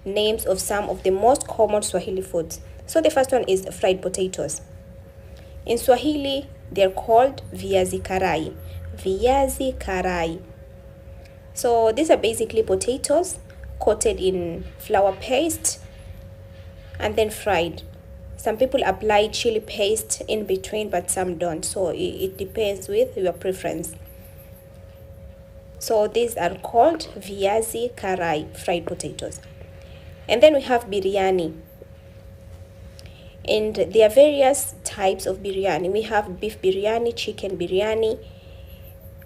names of some of the most common Swahili foods. So the first one is fried potatoes. In Swahili, they're called viazi karai. Viazi karai. So these are basically potatoes coated in flour paste and then fried. Some people apply chili paste in between, but some don't. So it depends with your preference. So these are called viazi karai, fried potatoes. And then we have biryani. And there are various types of biryani. We have beef biryani, chicken biryani,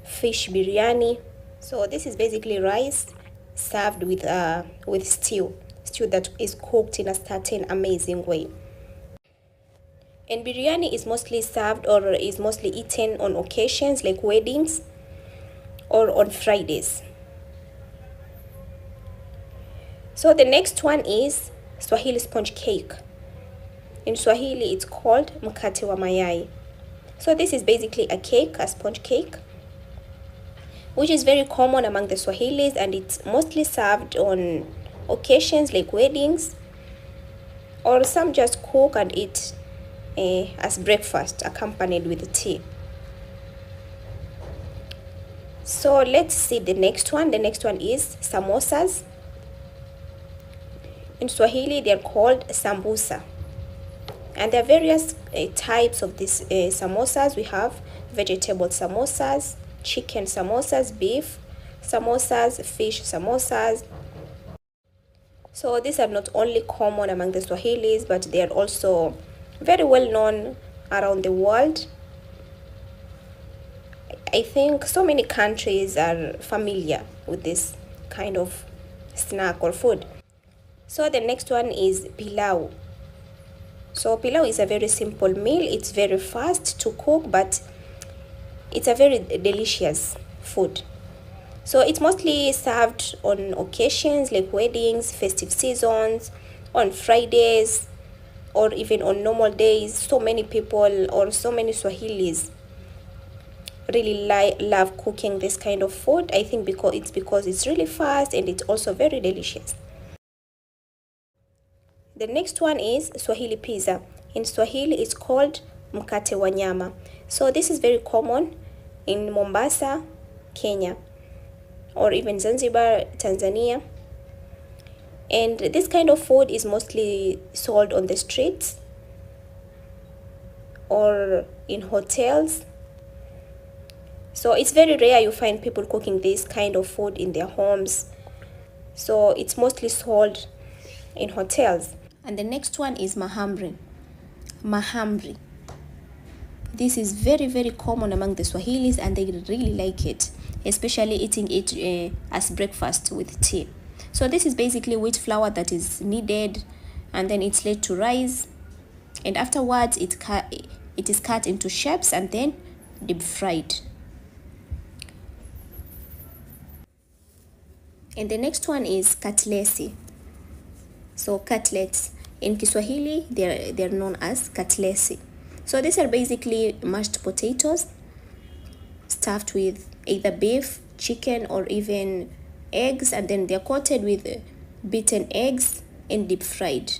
fish biryani. So this is basically rice served with stew that is cooked in a certain amazing way. And biryani is mostly served or is mostly eaten on occasions like weddings or on Fridays. So the next one is Swahili sponge cake. In Swahili, it's called mkate wa mayai. So this is basically a cake, a sponge cake, which is very common among the Swahilis, and it's mostly served on occasions like weddings, or some just cook and eat as breakfast accompanied with tea. So let's see the next one. The next one is samosas. In Swahili, they're called sambusa. And there are various types of these samosas. We have vegetable samosas, chicken samosas, beef samosas, fish samosas. So these are not only common among the Swahilis, but they are also very well known around the world. I think so many countries are familiar with this kind of snack or food. So the next one is pilau. So pilau is a very simple meal. It's very fast to cook, but it's a very delicious food. So it's mostly served on occasions like weddings, festive seasons, on Fridays, or even on normal days. So many people or so many Swahilis really love cooking this kind of food. I think because it's really fast and it's also very delicious. The next one is Swahili pizza. In Swahili, it's called mkate wa nyama. So this is very common in Mombasa, Kenya, or even Zanzibar, Tanzania. And this kind of food is mostly sold on the streets or in hotels. So it's very rare you find people cooking this kind of food in their homes. So it's mostly sold in hotels. And the next one is mahamri. Mahamri. This is very, very common among the Swahilis, and they really like it, especially eating it as breakfast with tea. So this is basically wheat flour that is kneaded, and then it's laid to rise, and afterwards it is cut into shapes and then deep fried. And the next one is katlesi. So cutlets. In Kiswahili, they're known as katlesi. So these are basically mashed potatoes stuffed with either beef, chicken, or even eggs, and then they're coated with beaten eggs and deep fried.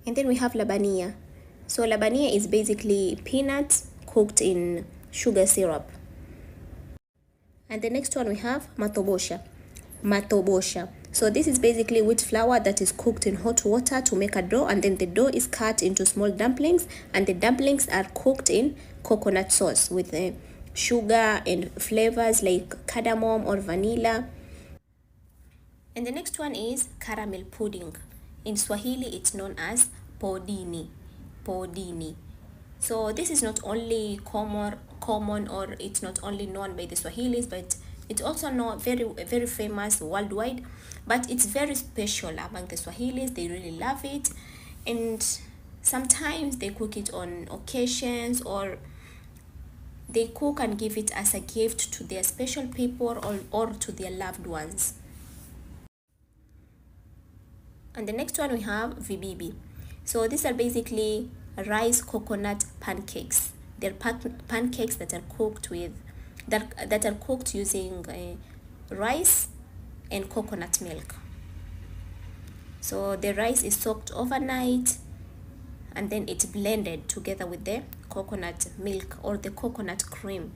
And then we have labania. So labania is basically peanuts cooked in sugar syrup. And the next one we have matobosha. Matobosha. So this is basically wheat flour that is cooked in hot water to make a dough, and then the dough is cut into small dumplings, and the dumplings are cooked in coconut sauce with sugar and flavors like cardamom or vanilla. And the next one is caramel pudding. In Swahili, it's known as podini. Podini. So this is not only common, or it's not only known by the Swahilis, but it's also not very famous worldwide. But it's very special among the Swahilis. They really love it, and sometimes they cook it on occasions, or they cook and give it as a gift to their special people or to their loved ones. And the next one we have vibibi. So these are basically rice coconut pancakes. They're pancakes that are cooked with that are cooked using rice and coconut milk. So the rice is soaked overnight and then it's blended together with the coconut milk or the coconut cream.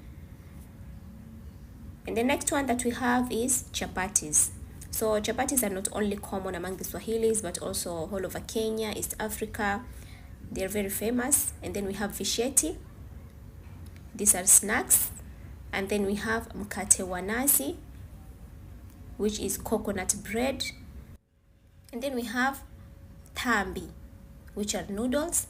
And the next one that we have is chapatis. So chapatis are not only common among the Swahilis but also all over Kenya, East Africa. They're very famous. And then we have visheti. These are snacks. And then we have mkate wa nazi, which is coconut bread. And then we have tambi, which are noodles.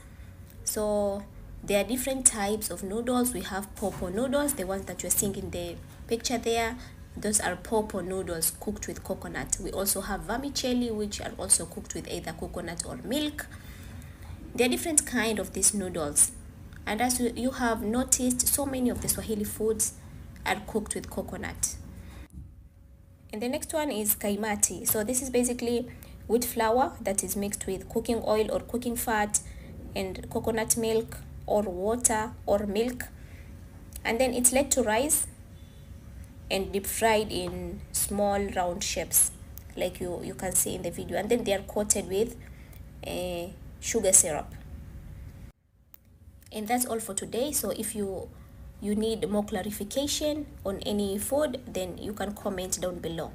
So there are different types of noodles. We have popo noodles, the ones that you're seeing in the picture there. Those are popo noodles cooked with coconut. We also have vermicelli, which are also cooked with either coconut or milk. There are different kind of these noodles. And as you have noticed, so many of the Swahili foods are cooked with coconut. And the next one is kaimati. So this is basically wheat flour that is mixed with cooking oil or cooking fat and coconut milk or water or milk. And then it's laid to rise and deep fried in small round shapes like you can see in the video. And then they are coated with sugar syrup. And that's all for today. So if you need more clarification on any food, then you can comment down below.